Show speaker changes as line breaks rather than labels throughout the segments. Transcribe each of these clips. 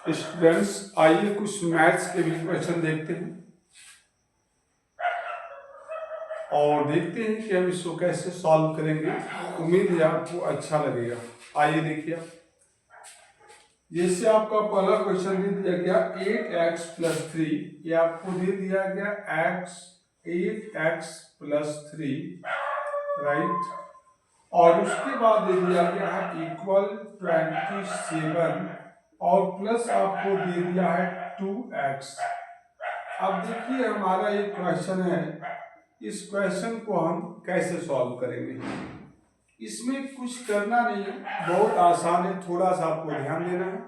Students, आइए कुछ maths के भी क्वेश्चन देखते हैं और देखते हैं कि हम इसको कैसे सॉल्व करेंगे। उम्मीद है आपको अच्छा लगेगा। आइए देखिए, जैसे आपका पहला क्वेश्चन दे दिया गया 8x + 3, ये आपको दे दिया गया 8x + 3, राइट। और उसके बाद दे दिया गया है इक्वल 27 और प्लस आपको दे दिया है 2x। अब देखिए हमारा एक क्वेश्चन है, इस क्वेश्चन को हम कैसे सॉल्व करेंगे। इसमें कुछ करना नहीं है, बहुत आसान है, थोड़ा सा आपको ध्यान देना है।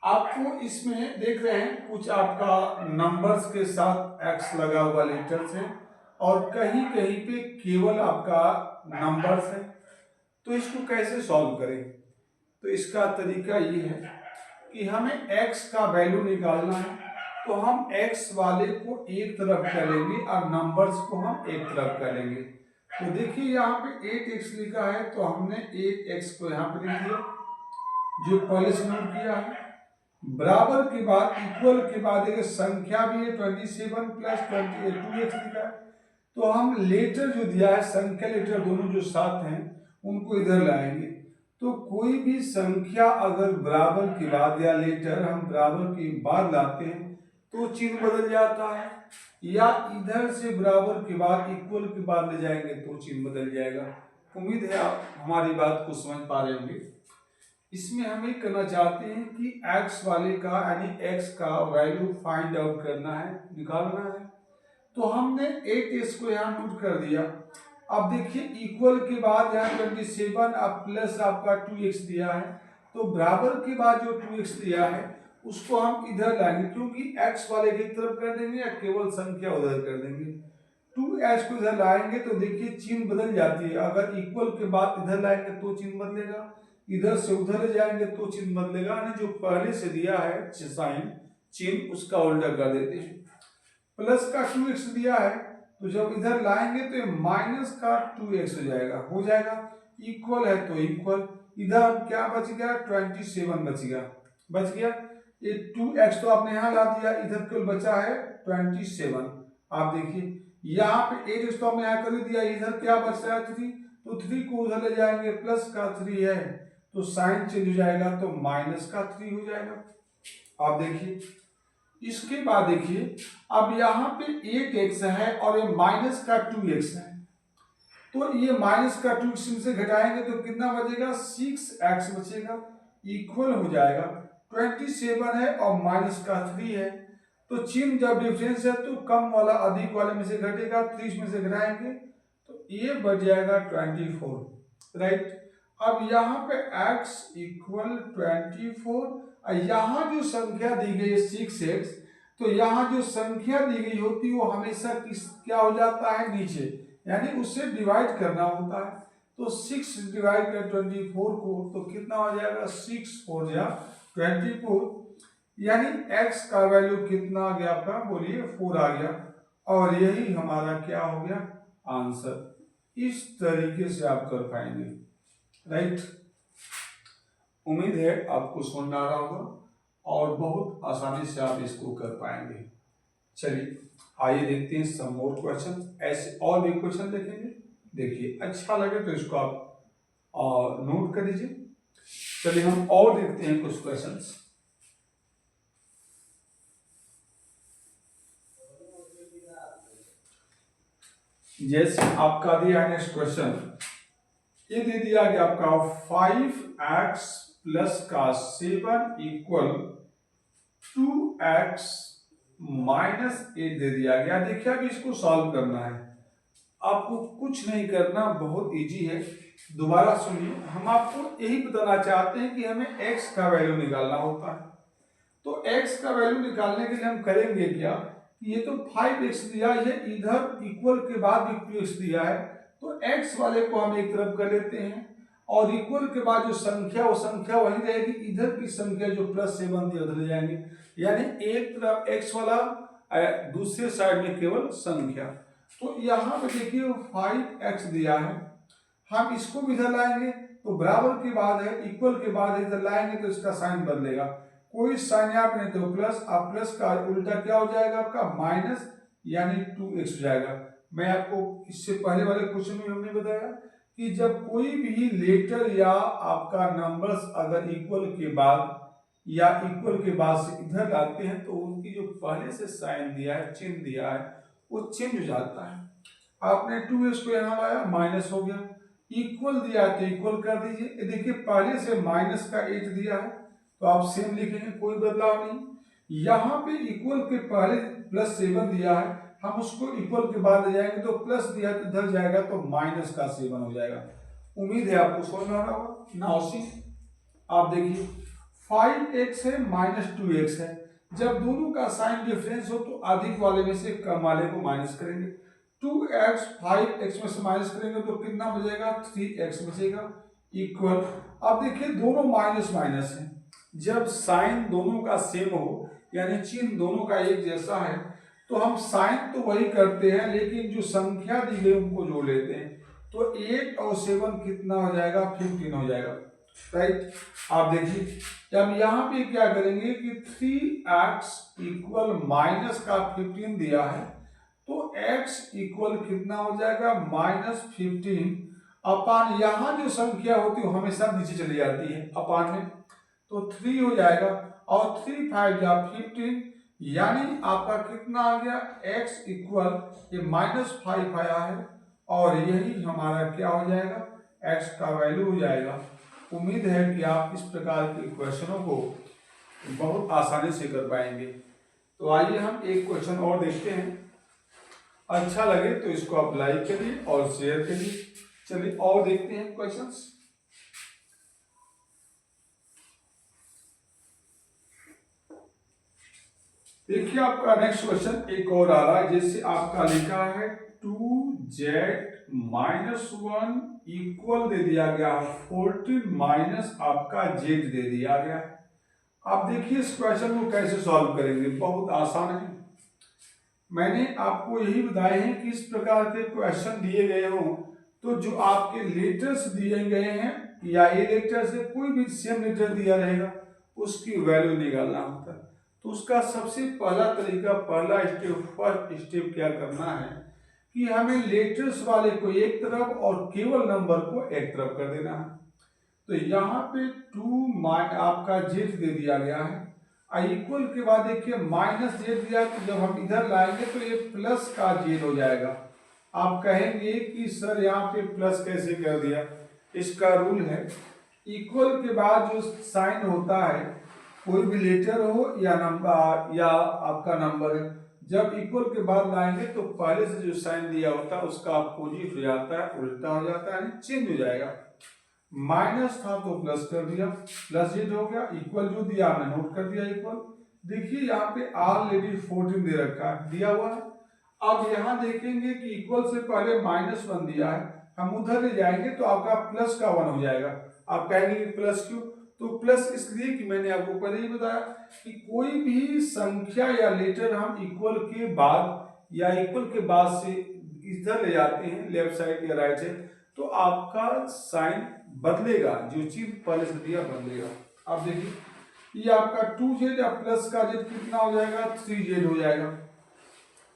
आपको इसमें देख रहे हैं कुछ आपका नंबर्स के साथ x लगा हुआ लेटर्स है और कहीं कहीं पे केवल आपका नंबर्स है। तो इसको कैसे सॉल्व करें? तो इसका तरीका ये है कि हमें x का वैल्यू निकालना है, तो हम x वाले को एक तरफ करेंगे और नंबर्स को हम एक तरफ करेंगे। तो देखिए यहाँ पे 8x लिखा है, तो हमने 8x को यहाँ पे लिख दिया, जो पहले से नोट किया है। बराबर के बाद इक्वल के बाद एक संख्या भी है 27 + 2x लिखा है, तो हम लेटर जो दिया है, संख्या लेटर दोनों जो साथ हैं उनको इधर लाएंगे। तो कोई भी संख्या अगर बराबर के बाद या लेटर हम बराबर के बाद लाते हैं तो चिन्ह बदल जाता है, या इधर से बराबर के बाद इक्वल के बाद ले जाएंगे तो चिन्ह बदल जाएगा। उम्मीद है आप हमारी बात को समझ पा रहे होंगे। इसमें हम ये करना चाहते हैं कि x वाले का यानी x का वैल्यू फाइंड आउट करना है, निकालना है। तो हमने 8x को यहाँ नोट कर दिया। अब देखिए इक्वल के बाद यहाँ 27 अब प्लस आपका 2x दिया है, तो बराबर के बाद जो 2x दिया है उसको हम इधर लाएंगे, क्योंकि x वाले की तरफ कर देंगे या केवल संख्या उधर कर देंगे। 2x को इधर लाएंगे तो देखिए चिन्ह बदल जाती है। अगर इक्वल के बाद इधर लाएंगे तो चिन्ह बदलेगा, इधर से उधर ले जाएंगे तो चिन्ह बदलेगा, यानी जो पहले से दिया है साइन चिन्ह उसका उल्टा कर देते हैं। प्लस का 2x दिया है, तो जब इधर लाएंगे तो ये माइनस का 2x हो जाएगा, इक्वल है तो इक्वल, इधर क्या बच गया 27 बच गया। ये 2x तो आपने यहाँ ला दिया, इधर केवल बचा है 27। आप देखिए यहाँ पे 8x तो हमने यहाँ कर दिया, इधर क्या बच रहा है 3, तो 3 को उधर ले जाएंगे, प्लस का 3 है तो साइन चेंज हो जाएगा तो माइनस का 3 हो जाएगा। आप देखिए इसके बाद देखिए अब यहाँ पे 8x है और ये माइनस का 2x है, तो ये माइनस का 2x से घटाएंगे तो कितना बचेगा 6x बचेगा, इक्वल हो जाएगा 27 है और माइनस का 3 है। तो चिन्ह जब डिफरेंस है तो कम वाला अधिक वाले में से घटेगा, 30 में से घटाएंगे तो ये बढ़ जाएगा 24, राइट। अब यहाँ पे x = 24, यहाँ जो संख्या दी गई है 6x, तो यहाँ जो संख्या दी गई होती है वो हमेशा क्या हो जाता है नीचे, यानी उससे डिवाइड करना होता है। तो 6 डिवाइड कर 24 को तो कितना हो जाएगा 6 4 या 24, यानी x का वैल्यू कितना आ गया आपका, बोलिए 4 आ गया, और यही हमारा क्या हो गया आंसर। इस तरीके से आप कर पाएंगे, राइट। उम्मीद है आपको समझ आ रहा होगा और बहुत आसानी से आप इसको कर पाएंगे। चलिए आइए देखते हैं सम मोर क्वेश्चन, ऐसे और भी क्वेश्चन देखेंगे। देखिए अच्छा लगे तो इसको आप नोट कर लीजिए। चलिए हम और देखते हैं कुछ क्वेश्चंस। जैसे आपका दिया है नेक्स्ट क्वेश्चन, ये दे दिया गया आपका 5x + का 7 = 2x - 8 दे दिया गया। देखिए अब इसको सॉल्व करना है, आपको कुछ नहीं करना, बहुत इजी है। दोबारा सुनिए, हम आपको यही बताना चाहते हैं कि हमें x का वैल्यू निकालना होता है। तो x का वैल्यू निकालने के लिए हम करेंगे क्या, ये तो 5x दिया है, इधर इक्वल के बाद भी 2x दिया है, तो x वाले को हम एक तरफ कर लेते हैं और इक्वल के बाद जो संख्या वो संख्या वही रहेगी, इधर की संख्या जो +7 दी उधर ले जाएंगे, यानी एक तरफ x वाला दूसरे साइड में केवल संख्या। तो यहाँ पे देखिए 5x दिया है, हम इसको भी इधर लाएंगे तो बराबर के बाद है, इक्वल के बाद है, इधर लाएंगे तो इसका साइन बदलेगा। कोई साइन आप नहीं तो प्लस, अब प्लस का उल्टा क्या हो जाएगा आपका माइनस, यानी 2x हो जाएगा। मैं आपको इससे पहले वाले क्वेश्चन में हमने बताया कि जब कोई भी लेटर या आपका नंबर्स अगर इक्वल के बाद या इक्वल के बाद से इधर लाते हैं तो उनकी जो पहले से साइन दिया है, चिन्ह दिया है, वो चेंज हो जाता है। आपने 2x को यहाँ लाया, माइनस हो गया। इक्वल दिया है तो इक्वल कर दीजिए। देखिए पहले से माइनस का 8 दिया है तो आप सेम लिखेंगे, कोई बदलाव नहीं। यहाँ पे इक्वल के पहले प्लस 7 दिया है, हम उसको इक्वल के बाद ले जाएंगे तो प्लस दिया तो इधर जाएगा तो माइनस का 7 हो जाएगा। उम्मीद है आपको समझ में आ रहा होगा। नाउ सी, आप देखिए 5x है माइनस 2x है, जब दोनों का साइन डिफरेंस हो तो अधिक वाले में से कम वाले को माइनस करेंगे। 2x 5x में से माइनस करेंगे तो कितना बचेगा, 3x बचेगा, इक्वल। अब देखिए दोनों माइनस माइनस है, जब साइन दोनों का सेम हो यानी चिन्ह दोनों का एक जैसा है तो हम साइन तो वही करते हैं लेकिन जो संख्या दी गई उनको जोड़ लेते हैं। तो 8 और 7 कितना हो जाएगा, 15 हो जाएगा, राइट। आप देखिए अब यहाँ पे क्या करेंगे कि 3x इक्वल माइनस का 15 दिया है तो x इक्वल कितना हो जाएगा, माइनस 15 अपान, यहाँ जो संख्या होती है वो हमेशा नीचे चली जाती है अपान में, तो 3 हो जाएगा और 3 5 या 15, यानी आपका कितना आ गया, x इक्वल, ये -5 आया है और यही हमारा क्या हो जाएगा, x का वैल्यू हो जाएगा। उम्मीद है कि आप इस प्रकार के क्वेश्चनों को बहुत आसानी से कर पाएंगे। तो आइए हम एक क्वेश्चन और देखते हैं, अच्छा लगे तो इसको आप लाइक करिए और शेयर करिए। चलिए और देखते हैं क्वेश्चंस। देखिए आपका नेक्स्ट क्वेश्चन एक और आ रहा है, जैसे आपका लिखा है 2z -1 इक्वल दे दिया गया है 14 माइनस आपका z दे दिया गया है। आप देखिए इस क्वेश्चन को कैसे सॉल्व करेंगे, बहुत आसान है। मैंने आपको यही बताया है कि इस प्रकार के क्वेश्चन दिए गए हों तो जो आपके लेटर्स दिए गए हैं या ये लेटर से कोई भी सेम लेटर दिया रहेगा उसकी वैल्यू निकालना होता है। तो उसका सबसे पहला तरीका, पहला स्टेप, फर्स्ट स्टेप क्या करना है कि हमें लेटर्स वाले को एक तरफ और केवल नंबर को एक तरफ कर देना है। तो यहाँ पे 2 आपका जेड दे दिया गया है, इक्वल के बाद देखिए माइनस जेड दिया, तो जब हम इधर लाएंगे तो ये प्लस का जेड हो जाएगा। आप कहेंगे कि सर यहाँ पे प्लस कैसे कर दिया, इसका रूल है इक्वल के बाद जो साइन होता है कोई भी लेटर हो या नंबर या आपका नंबर है, जब इक्वल के बाद लाएंगे तो पहले से जो साइन दिया होता है उसका अपोजिट हो जाता है, उल्टा हो जाता है, चेंज हो जाएगा। माइनस था तो प्लस कर दिया, प्लस जेड हो गया, इक्वल जो दिया हमने नोट कर दिया इक्वल। देखिए यहाँ पे ऑलरेडी 14 दे रखा है, दिया हुआ है। अब यहाँ देखेंगे कि इक्वल से पहले -1 दिया है, हम उधर ले जाएंगे तो आपका प्लस का 1 हो जाएगा। आप कहेंगे कि प्लस क्यों, तो प्लस इसलिए कि मैंने आपको पहले ही बताया कि कोई भी संख्या या लेटर हम इक्वल के बाद या इक्वल के बाद से इधर ले जाते हैं लेफ्ट साइड या राइट साइड तो आपका साइन बदलेगा, जो चीज पहले से दिया बदलेगा। अब देखिए ये आपका 2z या प्लस का z कितना हो जाएगा, 3z हो जाएगा।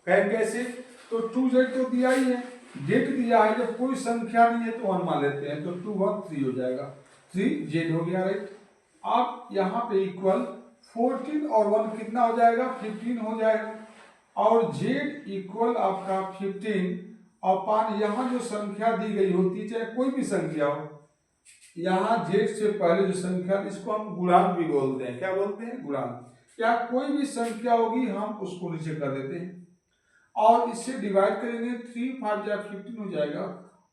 कैसे, तो 2z तो दिया ही है, z दिया है, जब कोई संख्या नहीं है तो 1 मान लेते हैं, तो 2 1 3 हो जाएगा, 3z हो गया, राइट। अब यहाँ पे इक्वल 14 और 1 कितना हो जाएगा, 15 हो जाएगा, और z इक्वल आपका 15 अपान यहाँ जो संख्या दी गई होती है, चाहे कोई भी संख्या हो, यहाँ z से पहले जो संख्या, इसको हम गुणांक भी बोलते हैं, क्या बोलते हैं, गुणांक। या कोई भी संख्या होगी हम उसको नीचे कर देते हैं और इससे डिवाइड करेंगे, 3 5 या 15 हो जाएगा,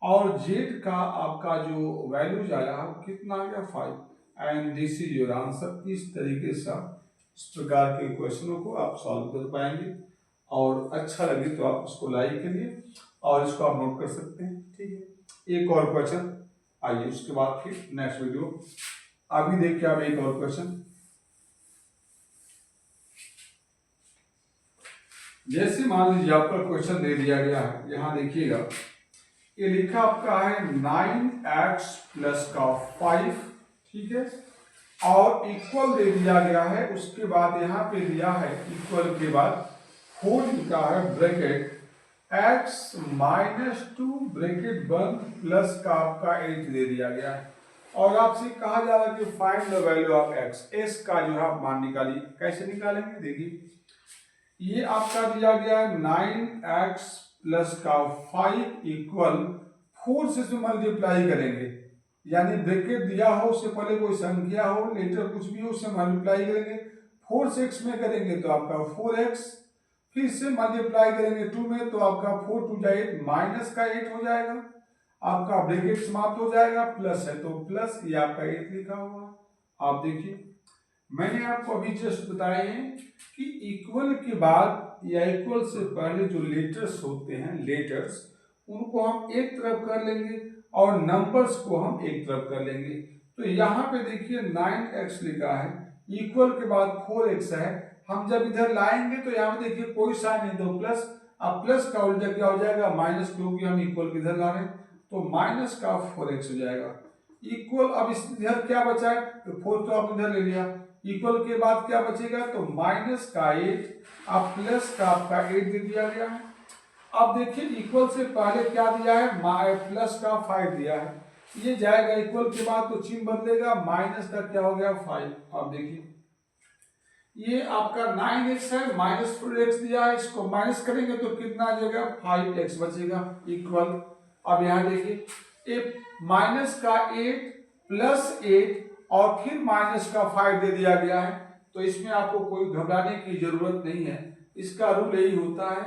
और z का आपका जो वैल्यू आया कितना आ गया, 5, and this is your answer. इस तरीके से इस प्रकार के क्वेश्चनों को आप सॉल्व कर पाएंगे, और अच्छा लगे तो आप उसको लाइक करिए और इसको आप नोट कर सकते हैं, ठीक है। एक और क्वेश्चन, आइए उसके बाद फिर नेक्स्ट वीडियो। अभी देखिए आप एक और क्वेश्चन, जैसे मान लीजिए आपका क्वेश्चन दे दिया गया है, यहाँ देखिएगा ये लिखा आपका है 9x प्लस का 5, ठीक है, और इक्वल दे दिया गया है। उसके बाद यहाँ पे दिया है इक्वल के बाद 4 लिखा है ब्रैकेट x -2 ब्रैकेट बंद प्लस का आपका 8 दे दिया गया है। और आपसे कहा जा रहा है कि find the value of x, s का जो है आप मान निकालिए। कैसे निकालेंगे देखिए, ये आपका दिया गया है 9x प्लस का 5 इक्वल 4 से मल्टीप्लाई करेंगे, यानी ब्रैकेट दिया हो उससे पहले कोई संख्या हो, लेटर कुछ भी हो, उससे मल्टीप्लाई करेंगे। 4 से x में करेंगे तो आपका 4x, फिर से मल्टीप्लाई करेंगे 2 में तो आपका 4 2 8 माइनस का 8 हो जाएगा, आपका ब्रैकेट समाप्त हो जाएगा, प्लस है तो प्लस, ये आपका 8 लिखा हुआ। आप देखिए मैंने आपको अभी जस्ट बताए हैं कि इक्वल के बाद या इक्वल से पहले जो लेटर्स होते हैं, लेटर्स, उनको हम एक तरफ कर लेंगे और नंबर्स को हम एक तरफ कर लेंगे। तो यहाँ पे देखिए 9x लिखा है, इक्वल के बाद 4x है, हम जब इधर लाएंगे तो यहाँ पे देखिए कोई साइन नहीं तो प्लस, अब प्लस का उल्टा क्या हो जाएगा माइनस, क्योंकि हम इक्वल के इधर ला रहे हैं तो माइनस का 4x हो जाएगा। इक्वल, अब इस इधर क्या बचा है तो 4 तो आप इधर ले लिया, इक्वल के बाद क्या बचेगा तो माइनस का 8, अब प्लस का आपका 8 दे दिया गया है। अब देखिए इक्वल से पहले क्या दिया है, प्लस का 5 दिया है, ये जाएगा इक्वल के बाद तो चिन्ह बदलेगा, माइनस का क्या हो गया 5। अब देखिए ये आपका 9x है, माइनस 4x दिया है, इसको माइनस करेंगे तो कितना आ जाएगा 5x बचेगा इक्वल। अब यहाँ देखिए माइनस का 8 प्लस 8 और फिर माइनस का 5 दे दिया गया है, तो इसमें आपको कोई घबराने की जरूरत नहीं है। इसका रूल यही होता है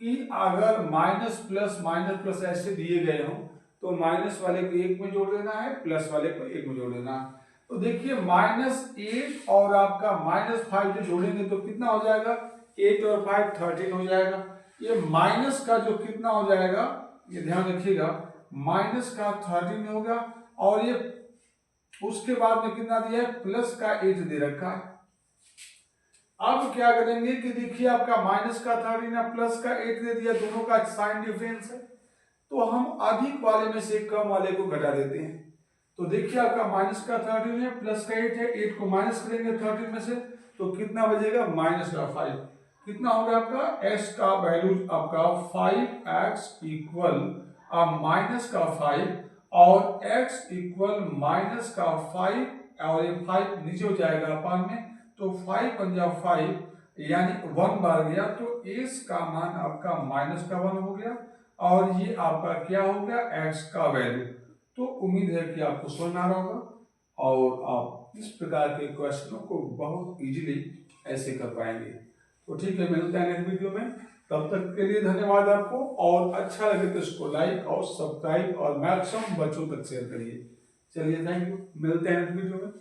कि अगर माइनस प्लस ऐसे दिए गए हो तो माइनस वाले को 1 में जोड़ देना है, प्लस वाले को 1 में जोड़ देना है। तो देखिए -8 और आपका -5 जो जोड़ेंगे तो कितना हो जाएगा, 8 और 5 13 हो जाएगा। ये माइनस का जो कितना हो जाएगा, ये ध्यान रखिएगा, माइनस का 13 होगा, और ये उसके बाद में कितना दिया है प्लस का 8 दे रखा है। अब क्या करेंगे कि देखिए आपका माइनस का 13 या प्लस का 8 दे दिया, दोनों का साइन डिफरेंस है, तो हम अधिक वाले में से कम वाले को घटा देते हैं। तो देखिए आपका माइनस का 13 है, प्लस का 8 है, 8 को माइनस करेंगे 13 में से तो कितना बचेगा माइनस का 5। कितना होगा आपका s का वैल्यू आपका 5x इक्वल माइनस का 5 और x इक्वल माइनस का 5 और ये 5 नीचे हो जाएगा अपान में, तो 5 पंजा 5 यानी 1 बार गया, तो s का मान आपका माइनस का 1 हो गया और ये आपका क्या हो गया x का वैल्यू। तो उम्मीद है कि आपको समझ आ रहा होगा और आप इस प्रकार के क्वेश्चनों को बहुत इजीली ऐसे कर पाएंगे। तो ठीक है, मिलते हैं नेक्स्ट वीडियो में, तब तक के लिए धन्यवाद आपको, और अच्छा लगे तो इसको लाइक और सब्सक्राइब और मैक्सिमम बच्चों तक शेयर करिए। चलिए थैंक यू, मिलते हैं नेक्स्ट वीडियो में।